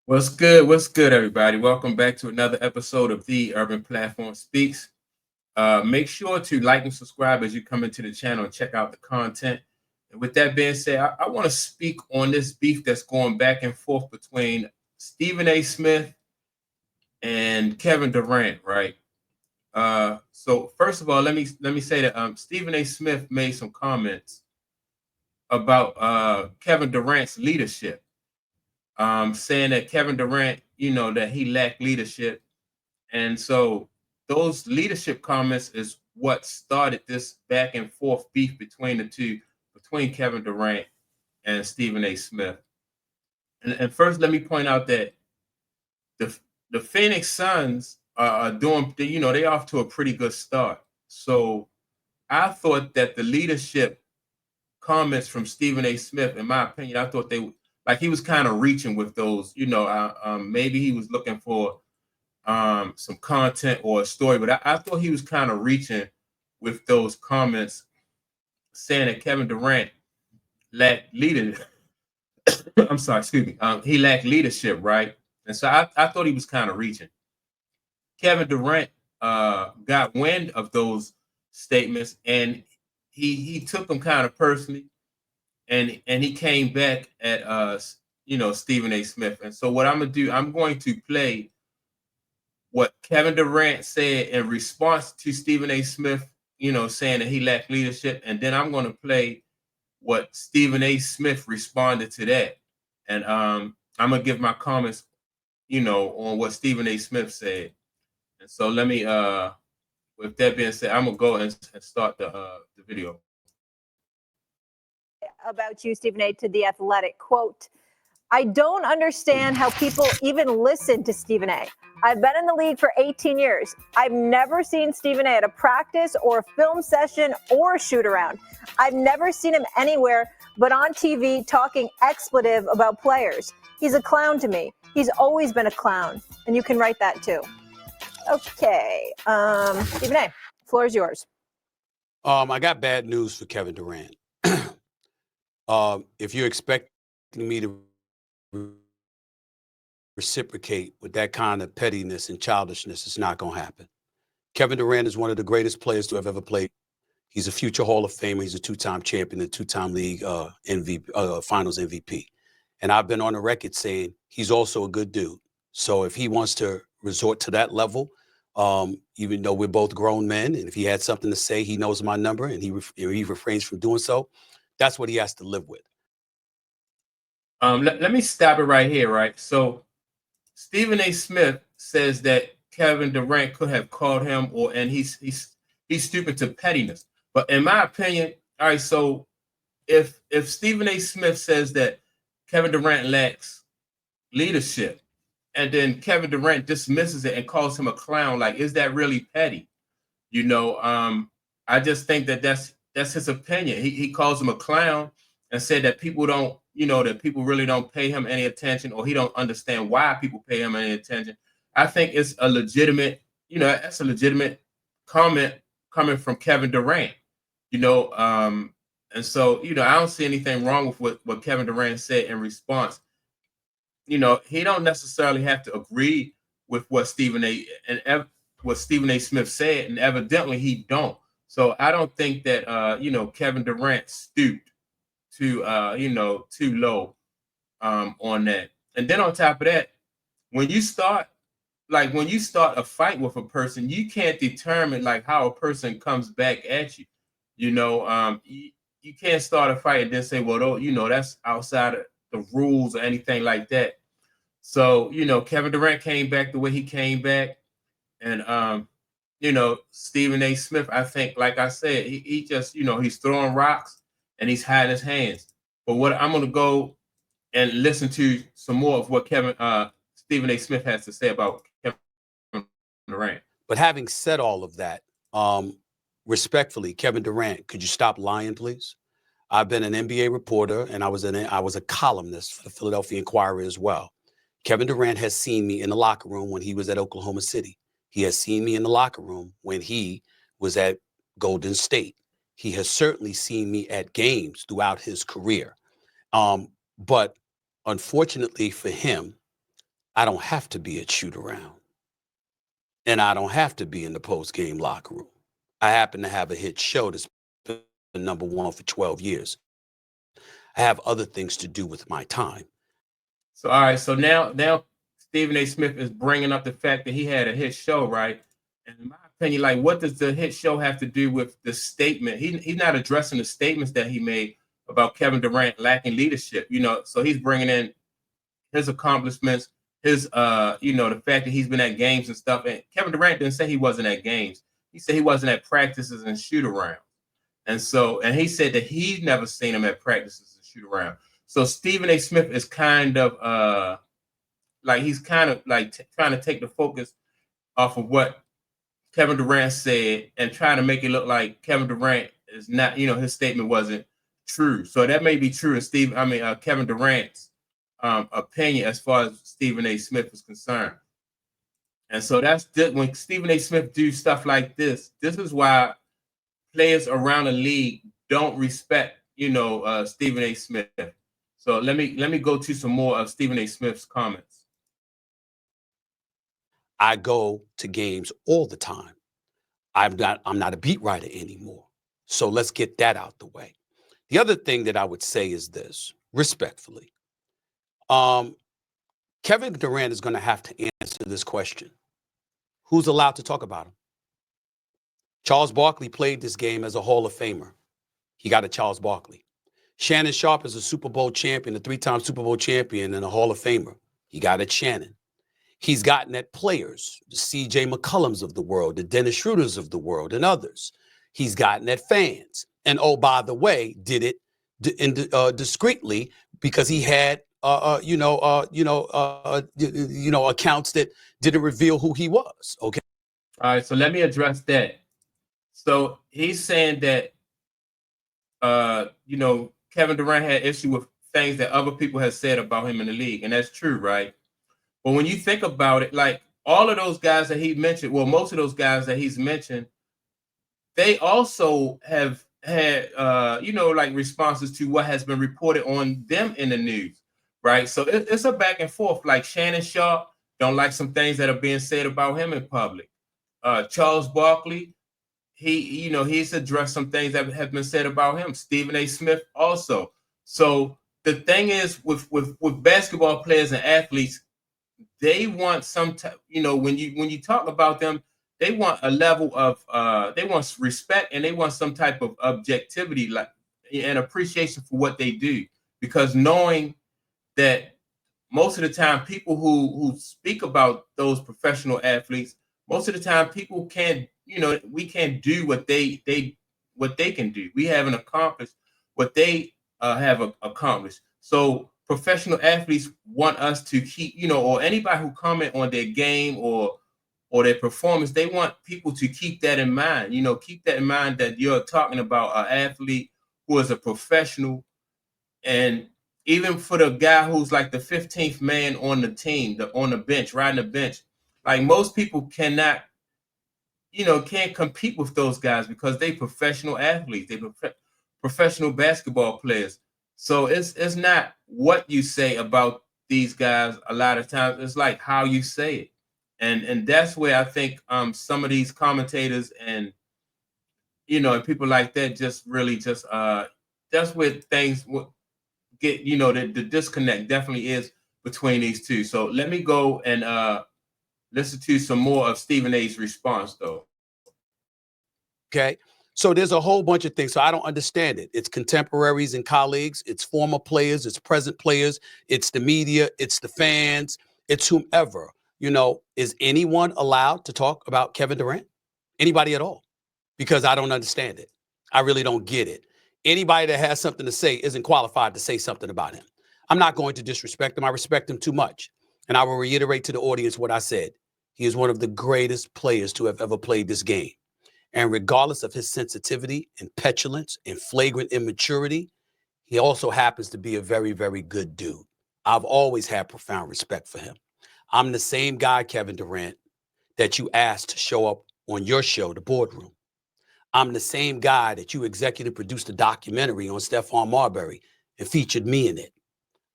What's good? What's good, everybody? Welcome back to another episode of the Urban Platform Speaks. Make sure to like and subscribe as you come into the channel and check out the content. And with that being said, I want to speak on this beef that's going back and forth between Stephen A. Smith and Kevin Durant, right? So first of all, let me say that Stephen A. Smith made some comments about Kevin Durant's leadership, saying that Kevin Durant, that he lacked leadership. And so those leadership comments is what started this back and forth beef between the two, between Kevin Durant and Stephen A. Smith. And first, let me point out that the the Phoenix Suns are doing, they off to a pretty good start. So I thought that the leadership comments from Stephen A. Smith, in my opinion, I thought they like he was kind of reaching with those. Maybe he was looking for some content or a story, but I thought he was kind of reaching with those comments, saying that Kevin Durant lacked leadership. I'm sorry, excuse me. He lacked leadership, right? And so I thought he was kind of reaching. Kevin Durant got wind of those statements, and he took them kind of personally, and he came back at Stephen A. Smith. And so what I'm gonna do, I'm going to play what Kevin Durant said in response to Stephen A. Smith, saying that he lacked leadership. And then I'm going to play what Stephen A. Smith responded to that. And I'm going to give my comments, on what Stephen A. Smith said. And so let me, with that being said, I'm going to go and start the video. About you, Stephen A., to The Athletic. Quote, I don't understand how people even listen to Stephen A. I've been in the league for 18 years. I've never seen Stephen A. at a practice or a film session or a shoot around. I've never seen him anywhere but on TV talking expletive about players. He's a clown to me. He's always been a clown. And you can write that too. Okay. Stephen A., floor is yours. I got bad news for Kevin Durant. If you're expecting me to reciprocate with that kind of pettiness and childishness, it's not going to happen. Kevin Durant is one of the greatest players to have ever played. He's a future Hall of Famer. He's a two-time champion, a two-time league MVP, finals MVP. And I've been on the record saying he's also a good dude. So if he wants to resort to that level, even though we're both grown men, and if he had something to say, he knows my number, and he refrains from doing so, that's what he has to live with. Let me stop it right here, right? So Stephen A. Smith says that Kevin Durant could have called him, and he's stooping to pettiness. But in my opinion, all right, so if Stephen A. Smith says that Kevin Durant lacks leadership, and then Kevin Durant dismisses it and calls him a clown, like, is that really petty? I just think that that's his opinion. He calls him a clown and said that people don't, that people really don't pay him any attention, or he don't understand why people pay him any attention. I think it's a legitimate, that's a legitimate comment coming from Kevin Durant, and so, I don't see anything wrong with what Kevin Durant said in response. He don't necessarily have to agree with what Stephen A. Smith said, and evidently he don't. So I don't think that Kevin Durant stooped to too low on that. And then on top of that, when you start a fight with a person, you can't determine like how a person comes back at you. You can't start a fight and then say, well, that's outside of the rules or anything like that. So, Kevin Durant came back the way he came back. And Stephen A. Smith, I think, like I said, he just, he's throwing rocks and he's hiding his hands. But what I'm gonna go and listen to some more of what Stephen A. Smith has to say about Kevin Durant. But having said all of that, respectfully, Kevin Durant, could you stop lying, please? I've been an NBA reporter, and I was a columnist for the Philadelphia Inquirer as well. Kevin Durant has seen me in the locker room when he was at Oklahoma City. He has seen me in the locker room when he was at Golden State. He has certainly seen me at games throughout his career. But unfortunately for him, I don't have to be at shoot around. And I don't have to be in the post-game locker room. I happen to have a hit show that's been #1 for 12 years. I have other things to do with my time. So, all right. So now Stephen A. Smith is bringing up the fact that he had a hit show, right? And in my opinion, like, what does the hit show have to do with the statement? He's not addressing the statements that he made about Kevin Durant lacking leadership, So he's bringing in his accomplishments, his the fact that he's been at games and stuff. And Kevin Durant didn't say he wasn't at games. He said he wasn't at practices and shoot around. And he said that he's never seen him at practices and shoot around. So Stephen A. Smith is kind of he's kind of trying to take the focus off of what Kevin Durant said and trying to make it look like Kevin Durant is not, his statement wasn't true. So that may be true in Kevin Durant's opinion as far as Stephen A. Smith is concerned. And so when Stephen A. Smith do stuff like this is why players around the league don't respect, Stephen A. Smith. So let me go to some more of Stephen A. Smith's comments. I go to games all the time. I'm not a beat writer anymore. So let's get that out the way. The other thing that I would say is this, respectfully. Kevin Durant is going to have to answer this question. Who's allowed to talk about him? Charles Barkley played this game as a Hall of Famer. He got a Charles Barkley. Shannon Sharpe is a Super Bowl champion, a 3-time Super Bowl champion, and a Hall of Famer. He got at Shannon. He's gotten at players, the C.J. McCollums of the world, the Dennis Schroeders of the world, and others. He's gotten at fans. And oh, by the way, did it discreetly because he had accounts that didn't reveal who he was. Okay. All right. So let me address that. So he's saying that, Kevin Durant had issue with things that other people have said about him in the league. And that's true, right? But when you think about it, like all of those guys that he mentioned, well, most of those guys that he's mentioned, they also have had, responses to what has been reported on them in the news, right? So it's a back and forth. Like Shannon Sharpe don't like some things that are being said about him in public. Charles Barkley, he's addressed some things that have been said about him. Stephen A. Smith also. So the thing is with basketball players and athletes, they want some when you talk about them, they want a level of they want respect and they want some type of objectivity, like, and appreciation for what they do, because knowing that most of the time people who speak about those professional athletes, most of the time people can't, we can't do what they can do. We haven't accomplished what they have accomplished. So professional athletes want us to keep, or anybody who comment on their game or their performance, they want people to keep that in mind. Keep that in mind that you're talking about an athlete who is a professional. And even for the guy who's like the 15th man on the team, on the bench, riding the bench, like most people can't compete with those guys because they professional athletes, they professional basketball players. So it's not what you say about these guys. A lot of times it's like how you say it. And that's where I think some of these commentators and and people like that just really that's where things get, the disconnect definitely is between these two. So let me go and listen to some more of Stephen A's response though. Okay. So there's a whole bunch of things. So I don't understand it. It's contemporaries and colleagues. It's former players. It's present players. It's the media. It's the fans. It's whomever. Is anyone allowed to talk about Kevin Durant? Anybody at all? Because I don't understand it. I really don't get it. Anybody that has something to say isn't qualified to say something about him. I'm not going to disrespect him. I respect him too much. And I will reiterate to the audience what I said. He is one of the greatest players to have ever played this game. And regardless of his sensitivity and petulance and flagrant immaturity, he also happens to be a very, very good dude. I've always had profound respect for him. I'm the same guy, Kevin Durant, that you asked to show up on your show, The Boardroom. I'm the same guy that you executive produced a documentary on Stephon Marbury and featured me in it.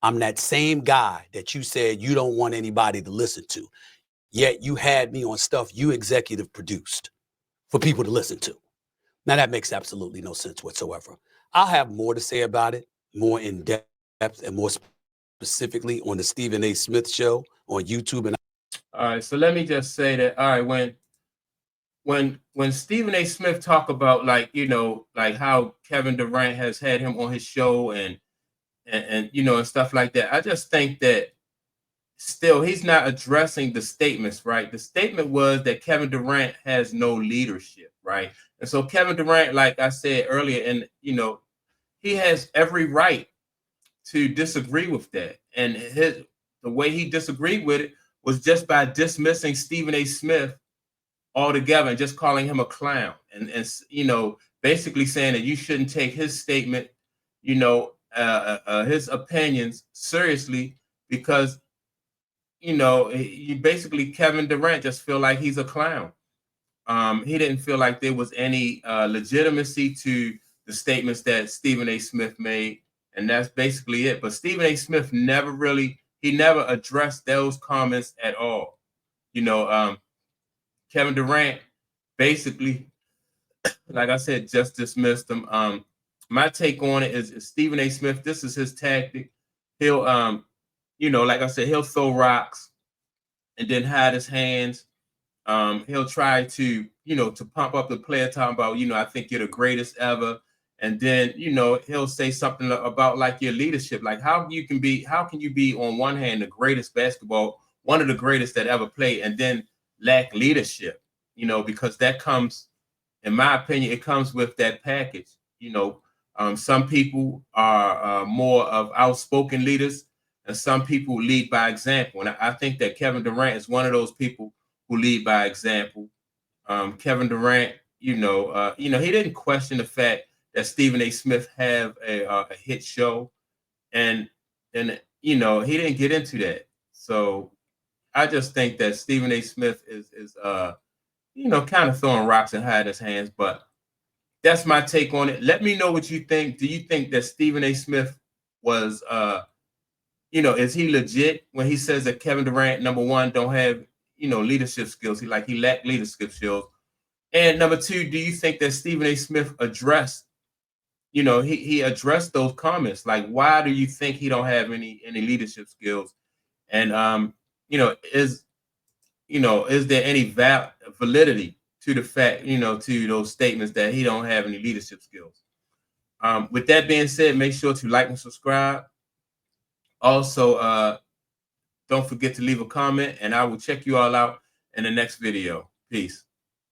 I'm that same guy that you said you don't want anybody to listen to. Yet you had me on stuff you executive produced for people to listen to. Now that makes absolutely no sense whatsoever. I'll have more to say about it, more in depth and more specifically on the Stephen A. Smith show on YouTube. And all right, so let me just say that, all right, when Stephen A. Smith talk about, like, you know, like how Kevin Durant has had him on his show and you know, and stuff like that, I just think that still he's not addressing the statements, right? The statement was that Kevin Durant has no leadership, right? And so Kevin Durant, like I said earlier, and you know, he has every right to disagree with that. And the way he disagreed with it was just by dismissing Stephen A. Smith altogether and just calling him a clown, and you know, basically saying that you shouldn't take his statement, you know, his opinions seriously, because you know, you basically, Kevin Durant just feel like he's a clown. He didn't feel like there was any legitimacy to the statements that Stephen A. Smith made, and that's basically it. But Stephen A. Smith never addressed those comments at all. You know, Kevin Durant basically, like I said, just dismissed them. My take on it is Stephen A. Smith, this is his tactic. He'll, you know, like I said, he'll throw rocks and then hide his hands. He'll try to, you know, to pump up the player, talking about, you know, I think you're the greatest ever. And then, you know, he'll say something about like your leadership, like how can you be on one hand the greatest basketball, one of the greatest that ever played, and then lack leadership, you know, because that comes, in my opinion, it comes with that package. You know, some people are more of outspoken leaders, and some people lead by example. And I think that Kevin Durant is one of those people who lead by example. Kevin Durant, you know, he didn't question the fact that Stephen A. Smith have a hit show, and you know, he didn't get into that. So I just think that Stephen A. Smith is you know, kind of throwing rocks and hiding his hands. But that's my take on it. Let me know what you think. Do you think that Stephen A. Smith was you know, is he legit when he says that Kevin Durant, number one, don't have, you know, leadership skills? He lacked leadership skills. And number two, do you think that Stephen A. Smith addressed, you know, he addressed those comments? Like, why do you think he don't have any leadership skills? And you know, is there any validity to the fact, you know, to those statements that he don't have any leadership skills? With that being said, make sure to like and subscribe. Also, don't forget to leave a comment, and I will check you all out in the next video. Peace.